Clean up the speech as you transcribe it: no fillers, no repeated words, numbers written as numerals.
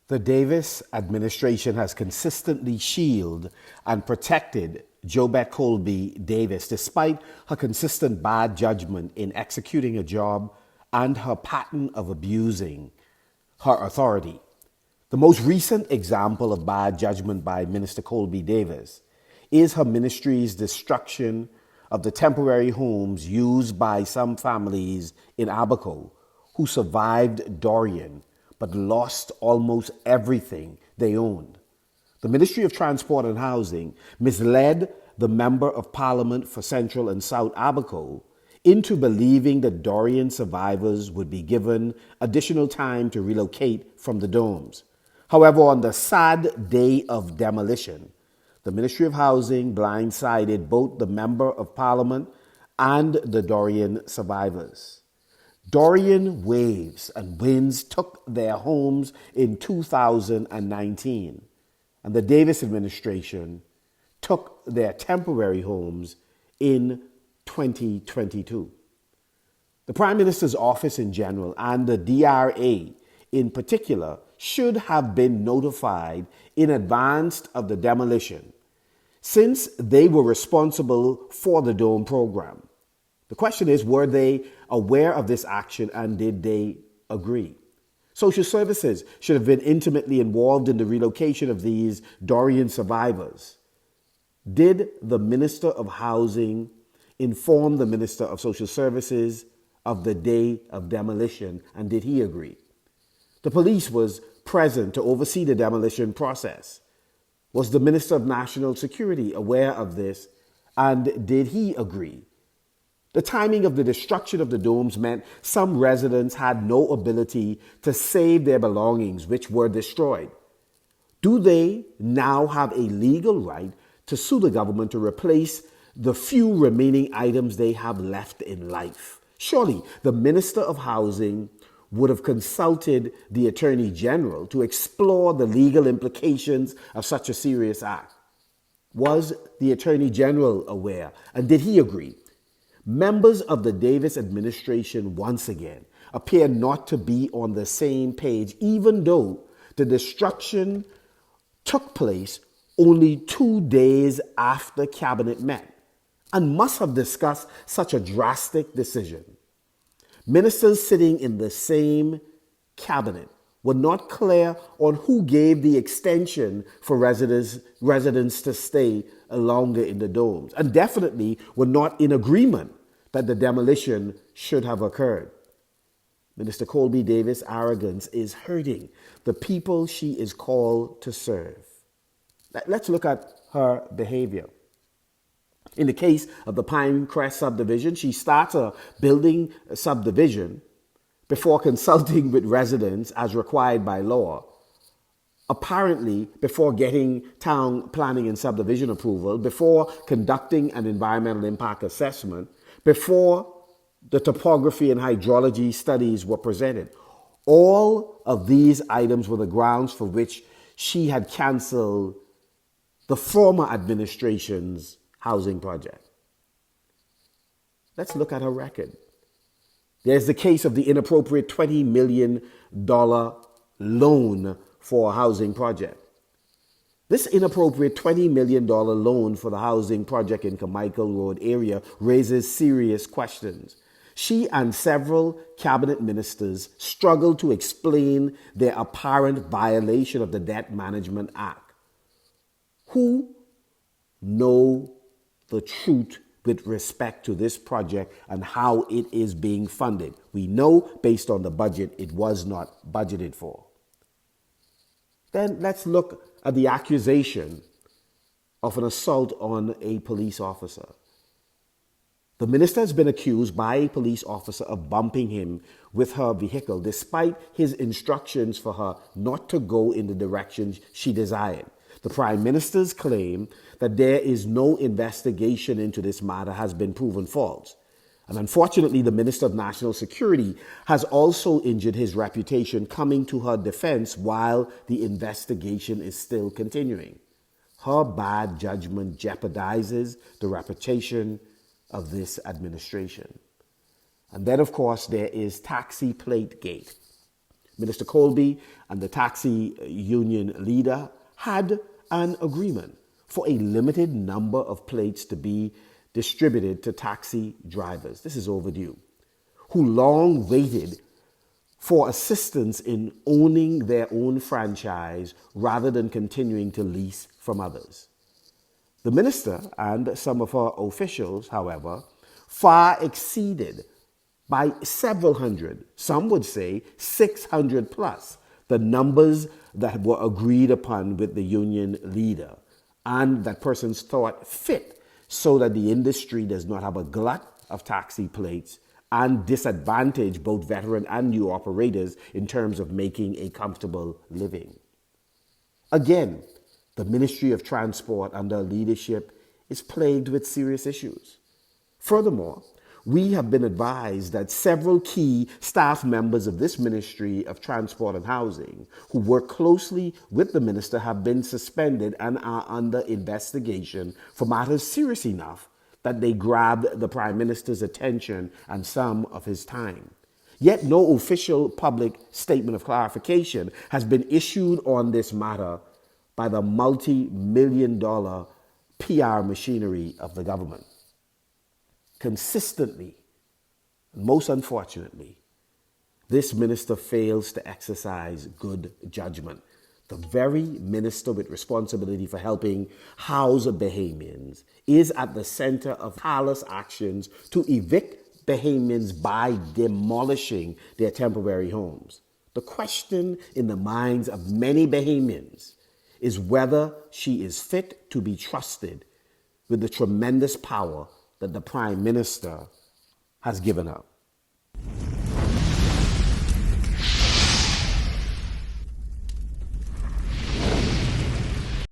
The Davis administration has consistently shielded and protected Jobeth Coleby-Davis despite her consistent bad judgment in executing a job and her pattern of abusing her authority. The most recent example of bad judgment by Minister Coleby-Davis is her ministry's destruction of the temporary homes used by some families in Abaco who survived Dorian but lost almost everything they owned. The Ministry of Transport and Housing misled the Member of Parliament for Central and South Abaco into believing that Dorian survivors would be given additional time to relocate from the domes. However, on the sad day of demolition, the Ministry of Housing blindsided both the Member of Parliament and the Dorian survivors. Dorian waves and winds took their homes in 2019, and the Davis administration took their temporary homes in 2022. The Prime Minister's office in general and the DRA in particular should have been notified in advance of the demolition, since they were responsible for the Dome program. The question is, were they aware of this action and did they agree? Social services should have been intimately involved in the relocation of these Dorian survivors. Did the Minister of Housing inform the Minister of Social Services of the day of demolition, and did he agree? The police was present to oversee the demolition process. Was the Minister of National Security aware of this, and did he agree? The timing of the destruction of the domes meant some residents had no ability to save their belongings, which were destroyed. Do they now have a legal right to sue the government to replace the few remaining items they have left in life? Surely the Minister of Housing would have consulted the Attorney General to explore the legal implications of such a serious act. Was the Attorney General aware, and did he agree? Members of the Davis administration once again appear not to be on the same page, even though the destruction took place only 2 days after Cabinet met and must have discussed such a drastic decision. Ministers sitting in the same cabinet were not clear on who gave the extension for residents to stay longer in the domes, and definitely were not in agreement that the demolition should have occurred. Minister Coleby-Davis' arrogance is hurting the people she is called to serve. Let's look at her behavior. In the case of the Pinecrest subdivision, she starts a building subdivision before consulting with residents as required by law, apparently before getting town planning and subdivision approval, before conducting an environmental impact assessment, before the topography and hydrology studies were presented. All of these items were the grounds for which she had canceled the former administration's housing project. Let's look at her record. There's the case of the inappropriate $20 million loan for a housing project. This inappropriate $20 million loan for the housing project in Carmichael Road area raises serious questions. She and several cabinet ministers struggled to explain their apparent violation of the Debt Management Act. Who know the truth with respect to this project and how it is being funded? We know based on the budget it was not budgeted for. Then let's look at the accusation of an assault on a police officer. The minister has been accused by a police officer of bumping him with her vehicle despite his instructions for her not to go in the direction she desired. The Prime Minister's claim that there is no investigation into this matter has been proven false. And unfortunately, the Minister of National Security has also injured his reputation, coming to her defense while the investigation is still continuing. Her bad judgment jeopardizes the reputation of this administration. And then, of course, there is Taxi Plate Gate. Minister Coleby and the taxi union leader had an agreement for a limited number of plates to be distributed to taxi drivers. This is overdue, who long waited for assistance in owning their own franchise rather than continuing to lease from others. The minister and some of her officials, however, far exceeded by several hundred, some would say 600 plus, the numbers that were agreed upon with the union leader and that persons thought fit so that the industry does not have a glut of taxi plates and disadvantage both veteran and new operators in terms of making a comfortable living. Again, the Ministry of Transport under leadership is plagued with serious issues. Furthermore, we have been advised that several key staff members of this Ministry of Transport and Housing who work closely with the minister have been suspended and are under investigation for matters serious enough that they grabbed the Prime Minister's attention and some of his time. Yet no official public statement of clarification has been issued on this matter by the multi-million-dollar PR machinery of the government. Consistently, most unfortunately, this minister fails to exercise good judgment. The very minister with responsibility for helping house Bahamians is at the center of callous actions to evict Bahamians by demolishing their temporary homes. The question in the minds of many Bahamians is whether she is fit to be trusted with the tremendous power that the Prime Minister has given her.